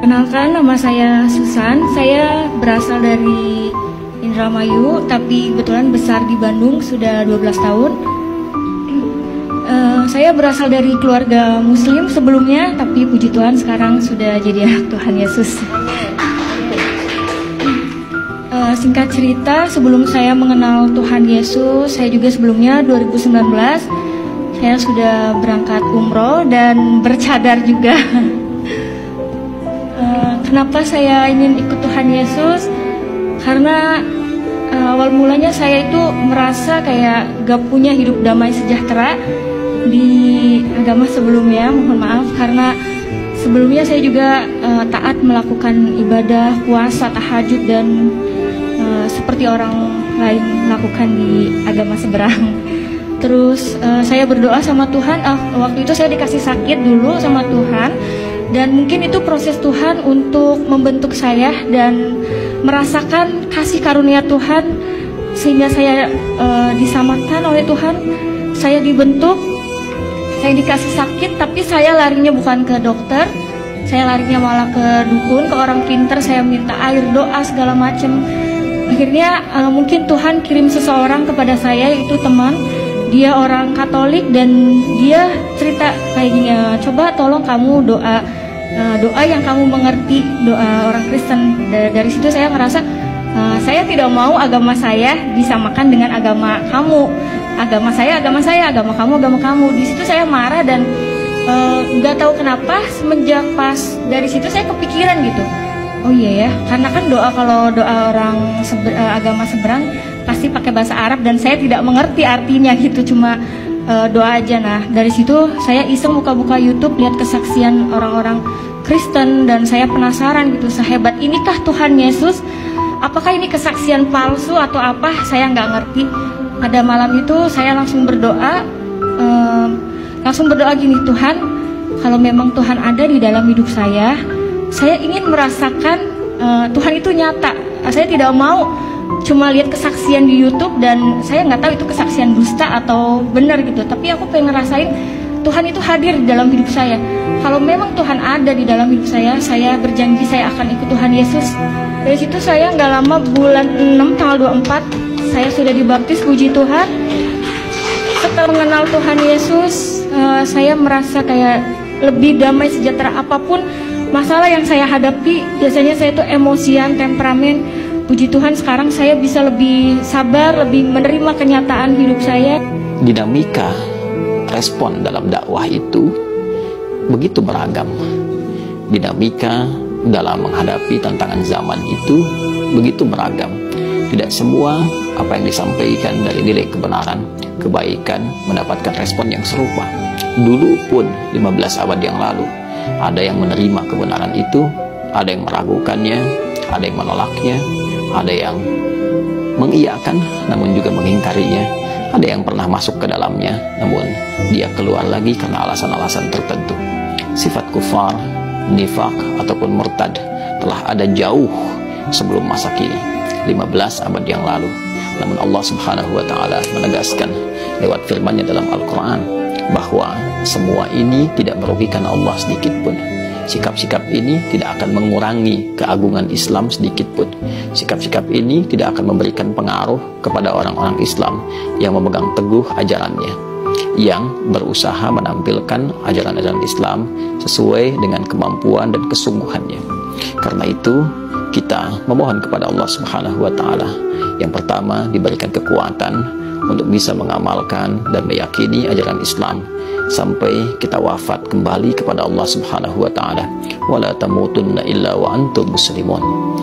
Perkenalkan, nama saya Susan. Saya berasal dari Indramayu, tapi kebetulan besar di Bandung sudah 12 tahun. Saya berasal dari keluarga Muslim sebelumnya, tapi puji Tuhan sekarang sudah jadi anak Tuhan Yesus. Singkat cerita, sebelum saya mengenal Tuhan Yesus, saya juga sebelumnya 2019 saya sudah berangkat umroh dan bercadar juga. Kenapa saya ingin ikut Tuhan Yesus? Karena awal mulanya saya itu merasa kayak gak punya hidup damai sejahtera di agama sebelumnya. Mohon maaf karena sebelumnya saya juga taat melakukan ibadah, puasa, tahajud dan seperti orang lain lakukan di agama seberang. Terus saya berdoa sama Tuhan. Waktu itu saya dikasih sakit dulu sama Tuhan. Dan mungkin itu proses Tuhan untuk membentuk saya dan merasakan kasih karunia Tuhan sehingga saya diselamatkan oleh Tuhan. Saya dibentuk, saya dikasih sakit, tapi saya larinya bukan ke dokter, saya larinya malah ke dukun, ke orang pintar. Saya minta air, doa segala macam. Akhirnya mungkin Tuhan kirim seseorang kepada saya, yaitu teman. Dia orang Katolik dan dia cerita kayak gini, coba tolong kamu doa yang kamu mengerti, doa orang Kristen. Dari situ saya ngerasa saya tidak mau agama saya disamakan dengan agama kamu. Agama saya, agama kamu. Di situ saya marah dan nggak tahu kenapa semenjak pas dari situ saya kepikiran gitu. Oh iya ya, karena kan kalau doa orang agama seberang pasti pakai bahasa Arab dan saya tidak mengerti artinya gitu, cuma doa aja. Nah dari situ saya iseng buka-buka YouTube, lihat kesaksian orang-orang Kristen dan saya penasaran gitu, sehebat inikah Tuhan Yesus? Apakah ini kesaksian palsu atau apa? Saya nggak ngerti. Pada malam itu saya langsung berdoa gini, Tuhan, kalau memang Tuhan ada di dalam hidup saya ingin merasakan Tuhan itu nyata. Saya tidak mau cuma lihat kesaksian di YouTube dan saya nggak tahu itu kesaksian dusta atau benar gitu. Tapi aku pengen ngerasain Tuhan itu hadir di dalam hidup saya. Kalau memang Tuhan ada di dalam hidup saya berjanji saya akan ikut Tuhan Yesus. Dari situ saya nggak lama, bulan 6 tanggal 24 saya sudah dibaptis, puji Tuhan. Setelah mengenal Tuhan Yesus, saya merasa kayak lebih damai sejahtera. Apapun masalah yang saya hadapi, biasanya saya tuh emosian, temperamen. Puji Tuhan sekarang saya bisa lebih sabar, lebih menerima kenyataan hidup saya. Dinamika respon dalam dakwah itu begitu beragam. Dinamika dalam menghadapi tantangan zaman itu begitu beragam. Tidak semua apa yang disampaikan dari nilai kebenaran, kebaikan mendapatkan respon yang serupa. Dulu pun 15 abad yang lalu ada yang menerima kebenaran itu, ada yang meragukannya, ada yang menolaknya, ada yang mengiyakan namun juga mengingkarinya, ada yang pernah masuk ke dalamnya namun dia keluar lagi karena alasan-alasan tertentu. Sifat kufar, nifak ataupun murtad telah ada jauh sebelum masa kini, 15 abad yang lalu. Namun Allah Subhanahu wa Ta'ala menegaskan lewat firman-Nya dalam Al-Quran bahwa semua ini tidak merugikan Allah sedikit pun. Sikap-sikap ini tidak akan mengurangi keagungan Islam sedikit pun. Sikap-sikap ini tidak akan memberikan pengaruh kepada orang-orang Islam yang memegang teguh ajarannya, yang berusaha menampilkan ajaran-ajaran Islam sesuai dengan kemampuan dan kesungguhannya. Karena itu kita memohon kepada Allah Subhanahu wa Ta'ala, yang pertama diberikan kekuatan untuk bisa mengamalkan dan meyakini ajaran Islam sampai kita wafat kembali kepada Allah Subhanahu wa Ta'ala. Wala tamutunna illa wa antum muslimun.